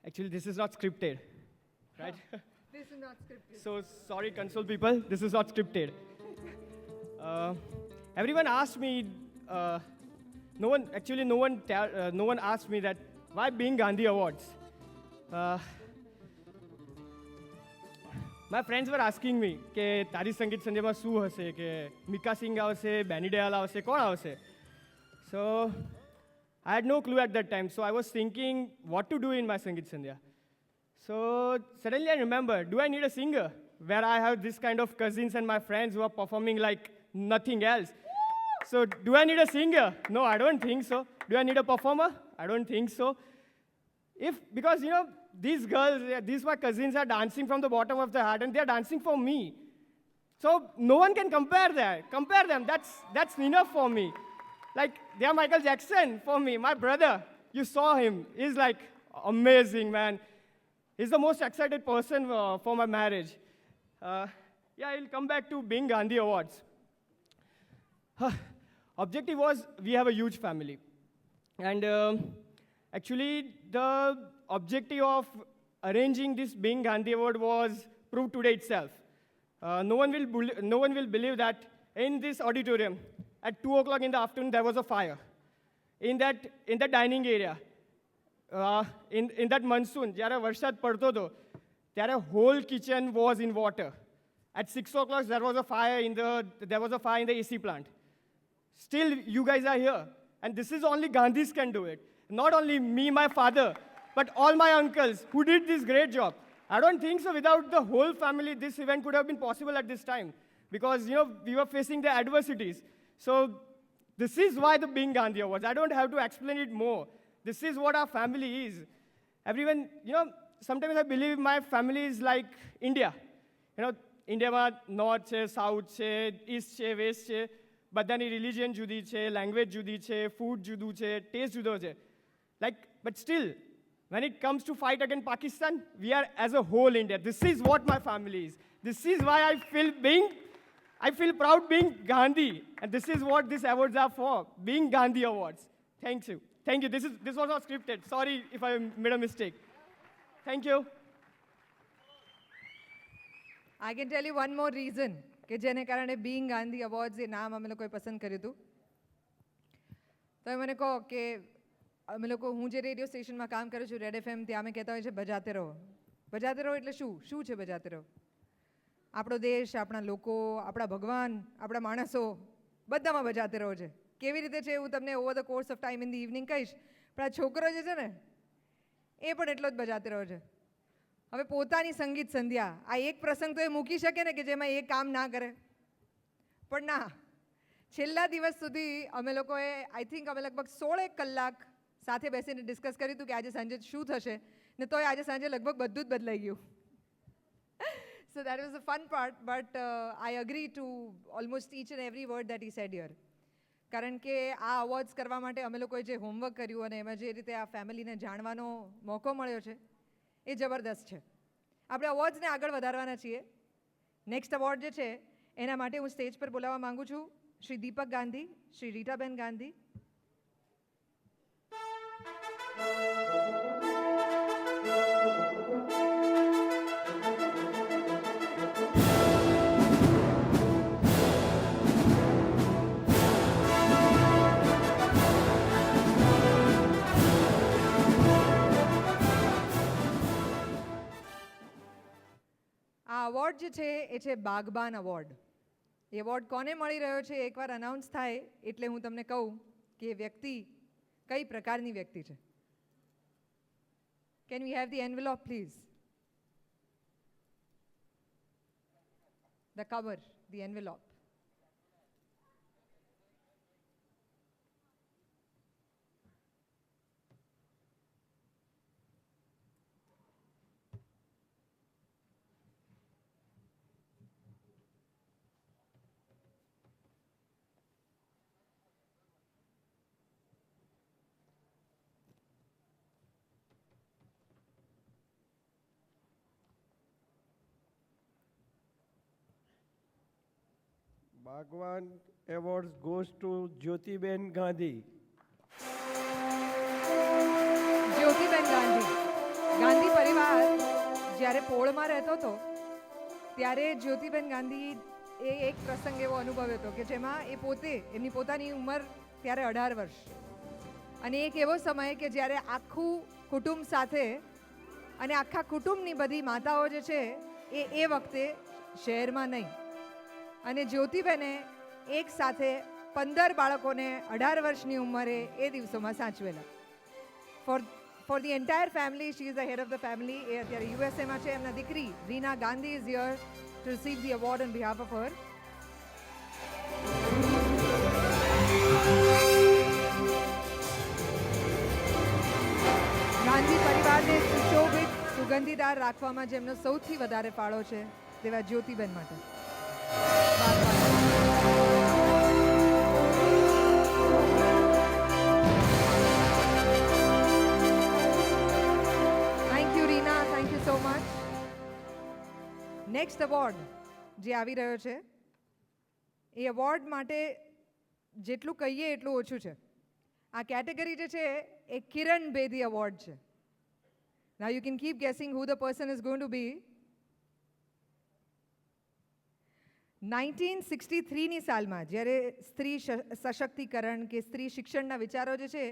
Actually, this is not scripted, right? This is not scripted. So sorry, console people, this is not scripted. Uh, Everyone asked me, no one asked me that why being Gandhi Awards. Uh, my friends were asking me કે તારી સંગીત સંધ્યામાં શું હશે કે મિકા સિંગ આવશે, બેની del આવશે, કોણ આવશે? So I had no clue at that time. So I was thinking what to do in my Sangeet Sandhya. So suddenly I remember, do I need a singer? Where I have this kind of cousins and my friends who are performing like nothing else. So do I need a singer? No, I don't think so. Do I need a performer? I don't think so. Because these girls, these my cousins are dancing from the bottom of their heart and they're dancing for me. So no one can compare them. That's enough for me. Like, they are Michael Jackson for me. My brother, you saw him. He's like amazing, man. He's the most excited person for my marriage. I'll come back to being Gandhi Awards. Objective was, we have a huge family. And actually, the objective of arranging this being Gandhi Award was proved today itself. No one will believe that in this auditorium, at 2 o'clock in the afternoon, there was a fire. In that dining area, in that monsoon, જ્યારે વરસાદ પડતો હતો, ત્યારે whole kitchen was in water. At 6 o'clock, there was a fire in the AC plant. Still, you guys are here. And this is only Gandhis can do it. Not only me, my father, but all my uncles who did this great job. I don't think so. Without the whole family, this event could have been possible at this time. Because, we were facing the adversities. So this is why the Being Gandhi Awards. I don't have to explain it more. This is what our family is. Everyone, sometimes I believe my family is like India. ઇન્ડિયામાં north છે, south છે, East છે, waste છે, બધાની religion જુદી છે, language જુદી છે, ફૂડ જુદું છે, ટેસ્ટ જુદો છે. But still, when it comes to fight against Pakistan, we are as a whole India. This is what my family is. This is why I feel proud being Gandhi. And this is what these awards are for, being Gandhi Awards. Thank you. This was not scripted. Sorry if I made a mistake. Thank you. I can tell you one more reason કે જેને કારણે Bing Gandhi awards એ નામ અમે લોકોએ પસંદ કર્યું હતું. તમે મને કહો કે અમે લોકો, હું જે રેડિયો સ્ટેશનમાં કામ કરું છું, રેડ FM, ત્યાં અમે કહેતા હોય છે બજાતે રહો. બજાતે રહો એટલે શું છે બજાતે રહો? આપણો દેશ, આપણા લોકો, આપણા ભગવાન, આપણા માણસો, બધામાં બજાતે રહો છે. કેવી રીતે છે એવું તમને over the course of time in the evening કહીશ. પણ આ છોકરો જે છે ને, એ પણ એટલો જ બજાતે રહ્યો છે. હવે પોતાની સંગીત સંધ્યા, આ એક પ્રસંગ તો એ મૂકી શકે ને કે જેમાં એ કામ ના કરે. પણ ના, છેલ્લા દિવસ સુધી અમે લોકોએ આઈ થિંક અમે લગભગ 16 કલાક સાથે બેસીને ડિસ્કસ કર્યું હતું કે આજે સાંજે શું થશે, ને તોય આજે સાંજે લગભગ બધું જ બદલાઈ ગયું. So that was the fun part, but I agree to almost each and every word that he said here. કારણ કે આ અવોર્ડ્સ કરવા માટે અમે લોકોએ જે હોમવર્ક કર્યું અને એમાં જે રીતે આ ફેમિલીને જાણવાનો મોકો મળ્યો છે, એ જબરદસ્ત છે. આપણે અવોર્ડ્સને આગળ વધારવાના છીએ. નેક્સ્ટ અવોર્ડ જે છે એના માટે હું સ્ટેજ પર બોલાવવા માંગુ છું શ્રી દીપક ગાંધી, શ્રી રીટાબેન ગાંધી. આ અવોર્ડ જે છે એ છે બાગબાન અવોર્ડ. એ અવોર્ડ કોને મળી રહ્યો છે એકવાર અનાઉન્સ થાય એટલે હું તમને કહું કે એ વ્યક્તિ કઈ પ્રકારની વ્યક્તિ છે. Can we have the envelope please? The cover, the envelope. Bhagwan Awards goes to Jyotiben Gandhi. Jyotiben Gandhi. Gandhi જ્યારે પોળમાં રહેતો હતો ત્યારે જ્યોતિબેન ગાંધી એ એક પ્રસંગ એવો અનુભવ્યો હતો કે જેમાં એ પોતે એમની પોતાની ઉંમર ત્યારે 18 વર્ષ, અને એક એવો સમય કે જ્યારે આખું કુટુંબ સાથે અને આખા કુટુંબની બધી માતાઓ જે છે એ વખતે શહેરમાં નહીં, અને જ્યોતિબેને એક સાથે 15 બાળકોને 18 વર્ષની ઉંમરે એ દિવસોમાં સાચવેલા. For the entire family she is the head of the family. એ અત્યારે યુએસએમાં છે. એમના દીકરી Reena Gandhi is here to receive the award on behalf of her. Gandhi પરિવારને સુશોભિત સુગંધીદાર રાખવામાં જેમનો સૌથી વધારે ફાળો છે તેવા જ્યોતિબેન માટે thank you Reena, thank you so much. Next award જે આવી રહ્યો છે એ એવોર્ડ માટે જેટલું કહીએ એટલું ઓછું છે. આ કેટેગરી જે છે એ કિરણ બેદી એવોર્ડ છે. Now you can keep guessing who the person is going to be. 1963 ની સાલમાં જ્યારે સ્ત્રી સશક્તિકરણ કે સ્ત્રી શિક્ષણના વિચારો જે છે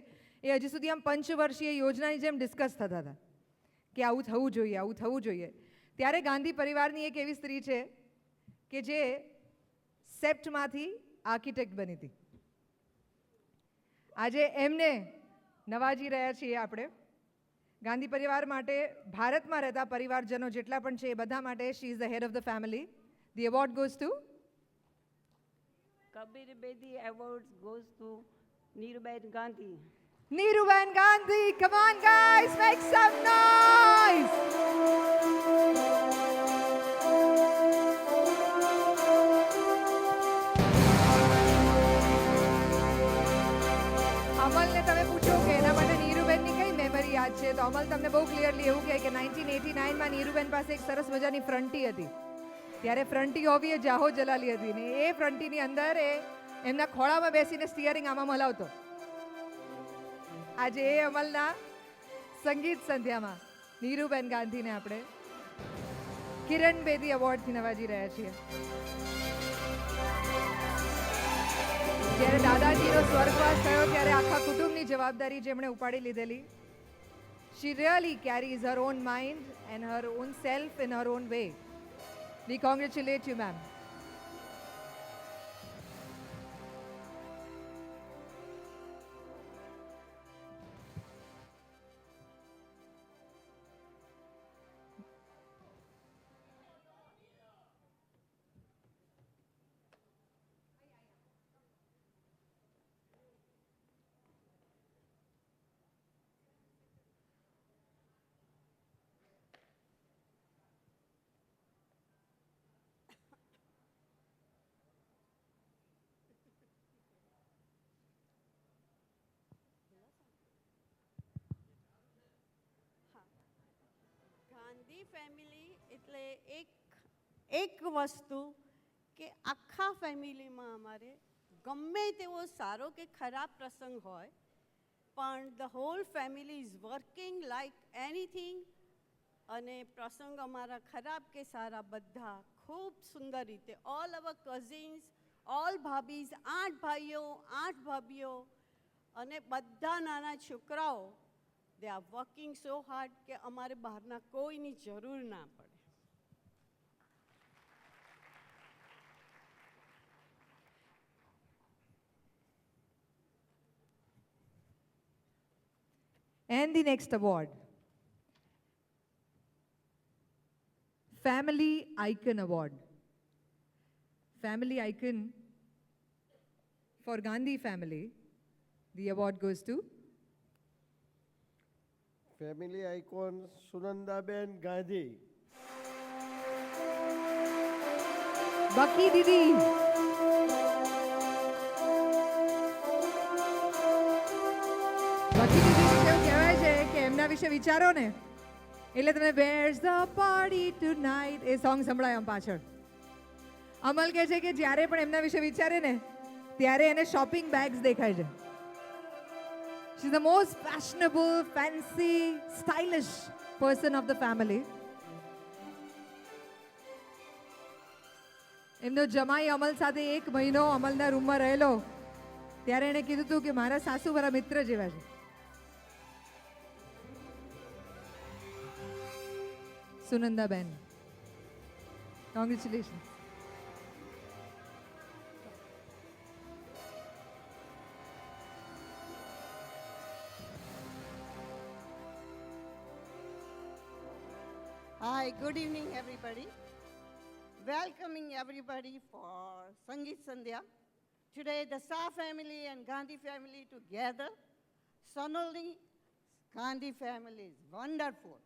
એ હજી સુધી આમ પંચવર્ષીય યોજનાની જેમ ડિસ્કસ થતા હતા કે આવું થવું જોઈએ, આવું થવું જોઈએ. ત્યારે ગાંધી પરિવારની એક એવી સ્ત્રી છે કે જે સેપ્ટમાંથી આર્કિટેક્ટ બની હતી. આજે એમને નવાજી રહ્યા છીએ આપણે. ગાંધી પરિવાર માટે ભારતમાં રહેતા પરિવારજનો જેટલા પણ છે એ બધા માટે she is the head of the family. The award goes to Kabir Bedi Awards goes to Neeruben Gandhi. Neeruben Gandhi. Come on guys, make some noise. અમલને તમે પૂછો કે એના માટે નીરુબેનની કઈ મેમરી યાદ છે, તો અમલ તમને બહુ ક્લિયરલી એવું કહે કે 1989માં નીરુબેન પાસે એક સરસ મજાની ફ્રન્ટી હતી. ત્યારે ફ્રન્ટી હોવી એ જાહો જલાલી હતી ને એ ફ્રન્ટીની અંદર એ એમના ખોળામાં બેસીને સ્ટીયરિંગ આમાં હલાવતો. આજે એ અમલના સંગીત સંધ્યામાં નીરુબેન ગાંધીને આપણે કિરણ બેદી એવોર્ડથી નવાજી રહ્યા છીએ. જ્યારે દાદાજીનો સ્વર્ગવાસ થયો ત્યારે આખા કુટુંબની જવાબદારી જેમણે ઉપાડી લીધેલી. She really carries her own mind and her own self in her own way. We congratulate you, ma'am. Gandhi family એટલે એક વસ્તુ કે આખા ફેમિલીમાં અમારે ગમે તેવો સારો કે ખરાબ પ્રસંગ હોય પણ the whole family is working like anything, અને પ્રસંગ અમારા ખરાબ કે સારા બધા ખૂબ સુંદર રીતે ઓલ અવર કઝિન્સ, ઓલ ભાભીઝ, 8 ભાઈઓ 8 ભાભીઓ અને બધા નાના છોકરાઓ they are working so hard કે અમારે બહારના કોઈની જરૂર ના પડે. And the next award, Family Icon Award. Family Icon for Gandhi family. The award goes to Family icon Sunandaben Gandhi. Baki Didi. Baki Didi વિશે એવું કહેવાય છે કે એમના વિશે વિચારો ને એટલે તમે Where's the party tonight A song સંભળાય આમ પાછળ. અમલ કહે છે કે જ્યારે પણ એમના વિશે વિચારે ને ત્યારે એને શોપિંગ બેગ્સ દેખાય છે. She's the most fashionable, fancy, stylish person of the family. એમનો જમાઈ અમલ સાથે 1 મહિનો અમલના રૂમમાં રહેલો ત્યારે એણે કીધું હતું કે મારા સાસુ મારા મિત્ર જેવા છે. સુનંદાબેન, congratulation. Hi, good evening, everybody. Welcoming everybody for Sangeet Sandhya. Today, the Shah family and Gandhi family together. Sonali Gandhi family is wonderful.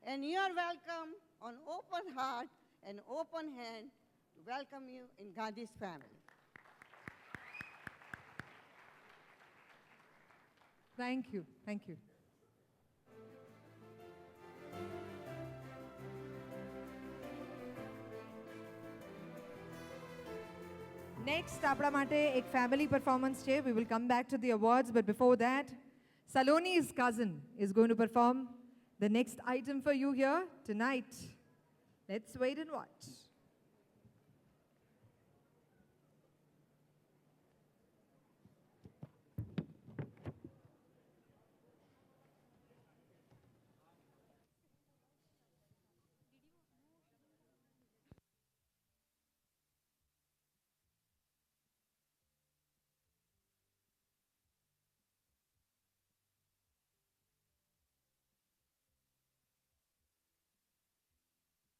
And you are welcome on open heart and open hand to welcome you in Gandhi's family. Thank you. Thank you. Next, આપણા માટે એક family performance છે. We will come back to the awards, but before that, Saloni's cousin is going to perform the next item for you here tonight. Let's wait and watch.